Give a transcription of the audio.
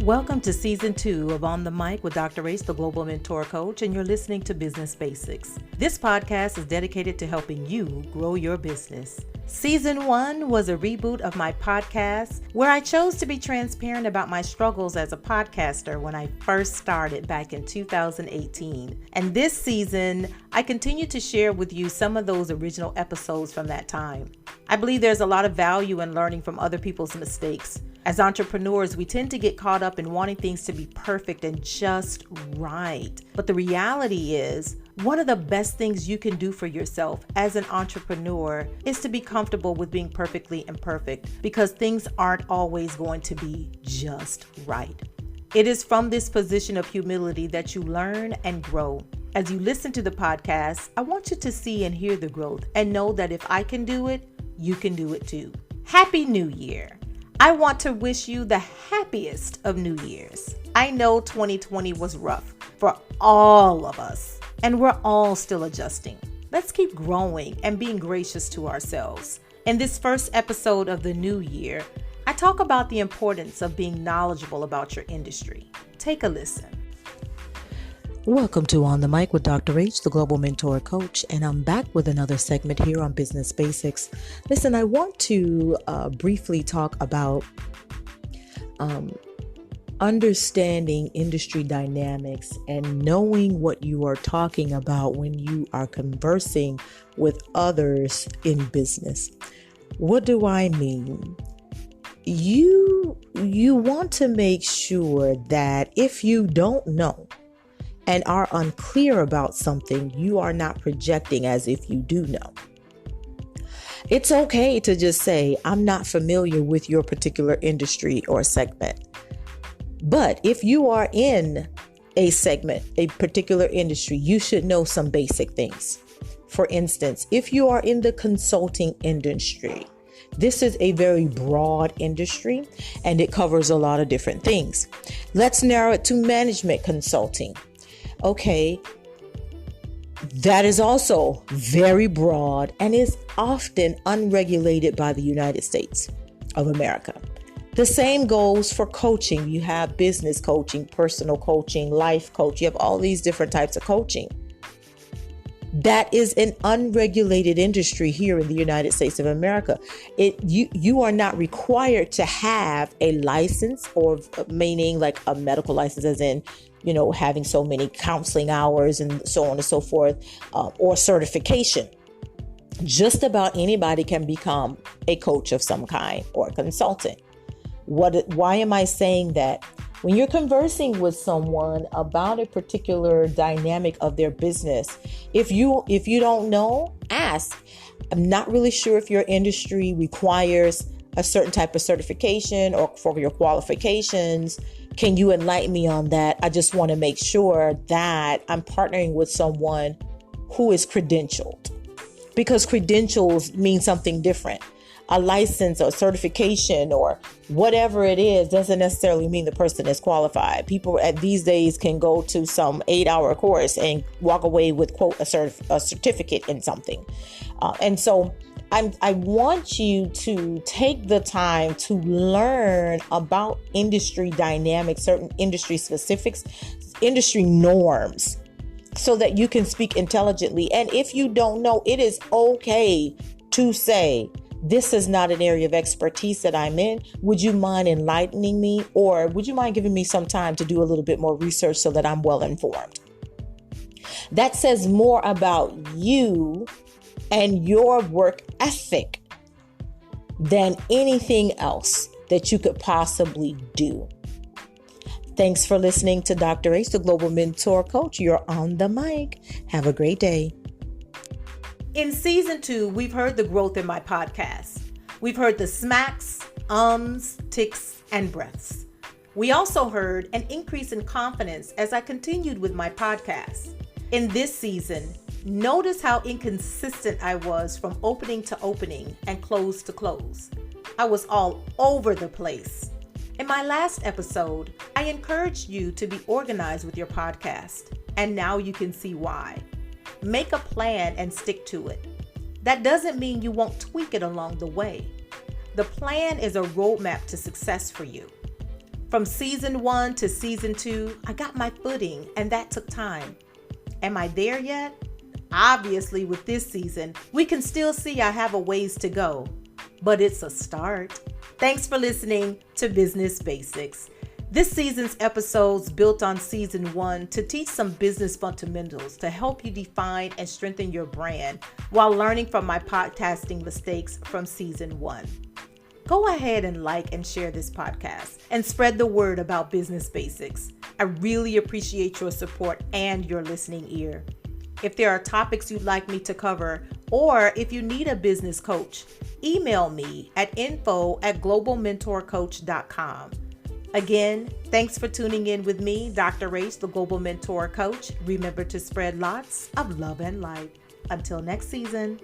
Welcome to Season 2 of On the Mic with Dr. Ace, the Global Mentor Coach, and you're listening to Business Basics. This podcast is dedicated to helping you grow your business. Season 1 was a reboot of my podcast where I chose to be transparent about my struggles as a podcaster when I first started back in 2018. And this season, I continue to share with you some of those original episodes from that time. I believe there's a lot of value in learning from other people's mistakes. As entrepreneurs, we tend to get caught up in wanting things to be perfect and just right. But the reality is, one of the best things you can do for yourself as an entrepreneur is to be comfortable with being perfectly imperfect, because things aren't always going to be just right. It is from this position of humility that you learn and grow. As you listen to the podcast, I want you to see and hear the growth and know that if I can do it, you can do it too. Happy New Year! I want to wish you the happiest of New Year's. I know 2020 was rough for all of us, and we're all still adjusting. Let's keep growing and being gracious to ourselves. In this first episode of the new year, I talk about the importance of being knowledgeable about your industry. Take a listen. Welcome to On the Mic with Dr. H, the Global Mentor Coach, and I'm back with another segment here on Business Basics. Listen, I want to briefly talk about understanding industry dynamics and knowing what you are talking about when you are conversing with others in business. What do I mean? You want to make sure that if you don't know and are unclear about something, you are not projecting as if you do know. It's okay to just say, I'm not familiar with your particular industry or segment. But if you are in a segment, a particular industry, you should know some basic things. For instance, if you are in the consulting industry, this is a very broad industry and it covers a lot of different things. Let's narrow it to management consulting. Okay, that is also very broad and is often unregulated by the United States of America. The same goes for coaching. You have business coaching, personal coaching, life coach. You have all these different types of coaching. That is an unregulated industry here in the United States of America. You are not required to have a license, or meaning like a medical license, as in, having so many counseling hours and so on and so forth, or certification. Just about anybody can become a coach of some kind or a consultant. Why am I saying that? When you're conversing with someone about a particular dynamic of their business, if you don't know, ask. I'm not really sure if your industry requires a certain type of certification or for your qualifications. Can you enlighten me on that? I just want to make sure that I'm partnering with someone who is credentialed, because credentials mean something different. A license or certification or whatever it is doesn't necessarily mean the person is qualified. People at these days can go to some 8-hour course and walk away with, quote, a certificate in something. And so I want you to take the time to learn about industry dynamics, certain industry specifics, industry norms, so that you can speak intelligently. And if you don't know, it is okay to say, this is not an area of expertise that I'm in. Would you mind enlightening me? Or would you mind giving me some time to do a little bit more research so that I'm well informed? That says more about you and your work ethic than anything else that you could possibly do. Thanks for listening to Dr. Ace, the Global Mentor Coach. You're on the mic. Have a great day. In Season 2, we've heard the growth in my podcast. We've heard the smacks, ticks, and breaths. We also heard an increase in confidence as I continued with my podcast. In this season, notice how inconsistent I was from opening to opening and close to close. I was all over the place. In my last episode, I encouraged you to be organized with your podcast, and now you can see why. Make a plan and stick to it. That doesn't mean you won't tweak it along the way. The plan is a roadmap to success for you. From season 1 to season 2, I got my footing, and that took time. Am I there yet? Obviously, with this season, we can still see I have a ways to go, but it's a start. Thanks for listening to Business Basics. This season's episodes built on season 1 to teach some business fundamentals to help you define and strengthen your brand while learning from my podcasting mistakes from season 1. Go ahead and like and share this podcast and spread the word about Business Basics. I really appreciate your support and your listening ear. If there are topics you'd like me to cover, or if you need a business coach, email me at info@globalmentorcoach.com. Again, thanks for tuning in with me, Dr. Rach, the Global Mentor Coach. Remember to spread lots of love and light. Until next season.